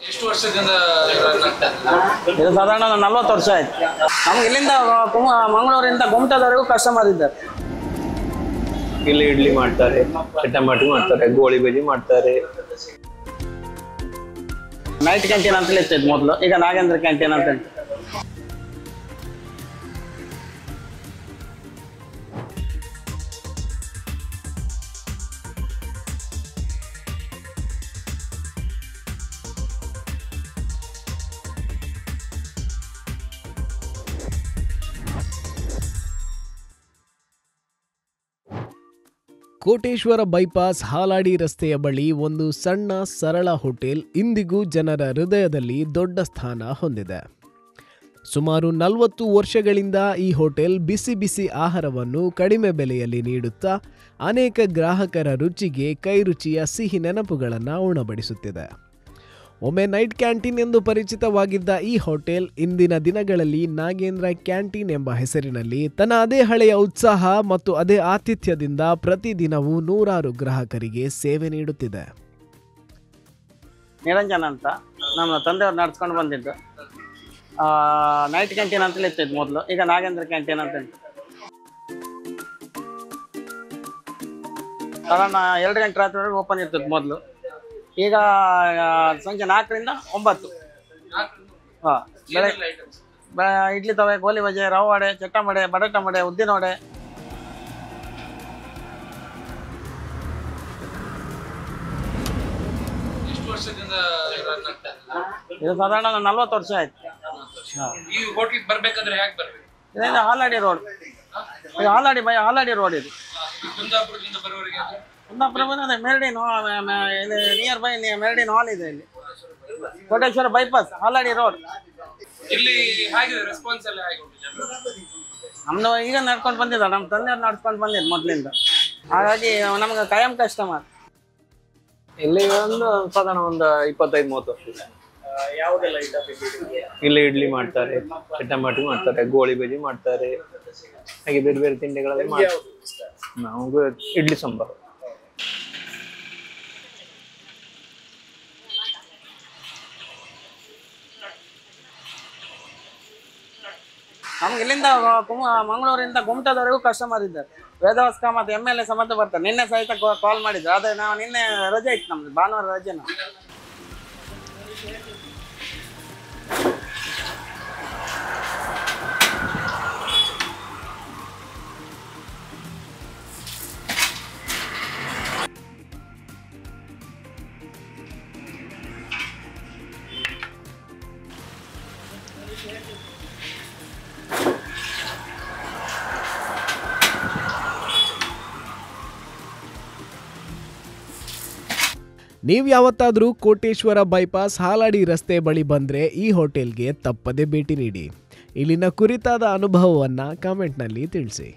ಎಷ್ಟು ವರ್ಷದಿಂದ ಇದು ಸಾಧಾರಣ 40 ವರ್ಷ ಆಯ್ತು. ನಮ್ಗೆ ಇಲ್ಲಿಂದ ಮಂಗಳೂರಿಂದ ಗುಮ್ಟದವರೆಗೂ ಕಸ್ಟಮರ್ ಇದ್ದಾರೆ. ಇಲ್ಲಿ ಇಡ್ಲಿ ಮಾಡ್ತಾರೆ, ಚಟ್ಟಂಬಾಟಿ ಮಾಡ್ತಾರೆ, ಗೋಳಿ ಬಜ್ಜಿ ಮಾಡ್ತಾರೆ. ನೈಟ್ ಕ್ಯಾಂಟೀನ್ ಅಂತಲೇ ಇರ್ತಿತ್ತು ಮೊದಲು, ಈಗ ನಾಗೇಂದ್ರ ಕ್ಯಾಂಟೀನ್ ಅಂತ ಹೇಳ್ತಾರೆ. ಕೋಟೇಶ್ವರ ಬೈಪಾಸ್ ಹಾಲಾಡಿ ರಸ್ತೆಯ ಬಳಿ ಒಂದು ಸಣ್ಣ ಸರಳ ಹೋಟೆಲ್ ಇಂದಿಗೂ ಜನರ ಹೃದಯದಲ್ಲಿ ದೊಡ್ಡ ಸ್ಥಾನ ಹೊಂದಿದೆ. ಸುಮಾರು 40 ವರ್ಷಗಳಿಂದ ಈ ಹೋಟೆಲ್ ಬಿಸಿ ಬಿಸಿ ಆಹಾರವನ್ನು ಕಡಿಮೆ ಬೆಲೆಯಲ್ಲಿ ನೀಡುತ್ತಾ ಅನೇಕ ಗ್ರಾಹಕರ ರುಚಿಗೆ ಕೈರುಚಿಯ ಸಿಹಿ ನೆನಪುಗಳನ್ನು ಉಣಬಡಿಸುತ್ತಿದೆ. ಒಮ್ಮೆ ನೈಟ್ ಕ್ಯಾಂಟೀನ್ ಎಂದು ಪರಿಚಿತವಾಗಿದ್ದ ಈ ಹೋಟೆಲ್ ಇಂದಿನ ದಿನಗಳಲ್ಲಿ ನಾಗೇಂದ್ರ ಕ್ಯಾಂಟೀನ್ ಎಂಬ ಹೆಸರಿನಲ್ಲಿ ತನ್ನ ಅದೇ ಹಳೆಯ ಉತ್ಸಾಹ ಮತ್ತು ಅದೇ ಆತಿಥ್ಯದಿಂದ ಪ್ರತಿದಿನವೂ ನೂರಾರು ಗ್ರಾಹಕರಿಗೆ ಸೇವೆ ನೀಡುತ್ತಿದೆ. ನಿರಂಜನ್ ಅಂತ ನಮ್ಮ ತಂದೆಯವ್ರು ನಡೆಸ್ಕೊಂಡು ಬಂದಿದ್ದು. ನೈಟ್ ಕ್ಯಾಂಟೀನ್ ಅಂತಲೇ ಇರ್ತಿತ್ತು ಮೊದಲು, ಈಗ ನಾಗೇಂದ್ರ ಕ್ಯಾಂಟೀನ್ ಅಂತ ಹೇಳ್ತಾರೆ. ಸಾಧಾರಣ 2 ಗಂಟೆ ರಾತ್ರಿವರೆಗೆ ಓಪನ್ ಇರ್ತಿತ್ತು ಮೊದಲು. ಈಗ ಸಂಜೆ 4ರಿಂದ 9. ಇಡ್ಲಿ ತವೆ, ಗೋಲಿ ಬಜೆ, ರವೆ ವಡೆ, ಚಟ್ಟಂಬಡೆ, ಬಟಾಟ ವಡೆ, ಉದ್ದಿನ ವಡೆ. ಎಷ್ಟು ವರ್ಷದಿಂದ ಇದು ಸಾಧಾರಣ 40 ವರ್ಷ ಆಯ್ತು. ಈ ಹೋಟೆಲ್ ಬರ್ಬೇಕಾದ್ರೆ ಹೇಗೆ ಬರ್ಬೇಕು? ಇದರಿಂದ ಹಾಲಾಡಿ ರೋಡ್, ಇದು ಹಾಲಾಡಿ ರೋಡ್. ಇದು ಕುಂದಾಪುರದಿಂದ ಬರೋರಿಗೆ ಕುಂದಾಪುರ ಬಂದ್ರೆ ಮೆರಡಿನ್, ಇದು ನಿಯರ್ ಬೈ ಮೆರಡಿನ್ ಹಾಲ್ ಇದೆ ಇಲ್ಲಿ. Koteshwara bypass Haladi road. ಇಲ್ಲಿ ಹೇಗಿದೆ ರೆಸ್ಪಾನ್ಸ್ ಎಲ್ಲ ಹೇಗೆ ಉಂಟು ಜನರು? ನಮ್ದು ಈಗ ನಡ್ಕೊಂಡು ಬಂದಿದ್ದ, ನಮ್ಮ ತಂದೆಯವ್ರು ನಡ್ಸ್ಕೊಂಡು ಬಂದಿದ್ದು ಮೊದಲಿಂದ. ಹಾಗಾಗಿ ನಮ್ಗೆ ಕಾಯಂ ಕಸ್ಟಮರ್. ಇಲ್ಲಿ ಸಾಧಾರಣ 25-30 ವರ್ಷ. ಇಲ್ಲಿ ಇಡ್ಲಿ ಮಾಡ್ತಾರೆ, ಚಟ್ಟಂಬಾಟಿ ಮಾಡ್ತಾರೆ, ಗೋಳಿ ಬಜ್ಜಿ ಮಾಡ್ತಾರೆ, ಹಾಗೆ ಬೇರೆ ಬೇರೆ ತಿಂಡಿಗಳಲ್ಲಿ ಮಾಡ್ತಾರೆ. ನಾವು ಇಡ್ಲಿ ಸಾಂಬಾರು. ನಮ್ಗೆ ಇಲ್ಲಿಂದ ಮಂಗಳೂರಿಂದ ಗುಮ್ಟದವರೆಗೂ ಕಸ್ಟಮರ್ ಇದ್ದಾರೆ. ವೇದವಾಸ್ಕ ಮತ್ತು MLA ಸಮೇತ ಬರ್ತಾರೆ. ನಿನ್ನೆ ಸಹಿತ ಕಾಲ್ ಮಾಡಿದ್ರು, ಆದರೆ ನಾವು ನಿನ್ನೆ ರಜೆ ಇತ್ತು, ನಮ್ದು ಭಾನುವಾರ ರಜೆ. ನಾವು ನೀವು ಯಾವತ್ತಾದರೂ ಕೋಟೇಶ್ವರ ಬೈಪಾಸ್ ಹಾಲಾಡಿ ರಸ್ತೆ ಬಳಿ ಬಂದರೆ ಈ ಹೋಟೆಲ್ಗೆ ತಪ್ಪದೆ ಭೇಟಿ ನೀಡಿ. ಇಲ್ಲಿನ ಕುರಿತಾದ ಅನುಭವವನ್ನು ಕಾಮೆಂಟ್ನಲ್ಲಿ ತಿಳಿಸಿ.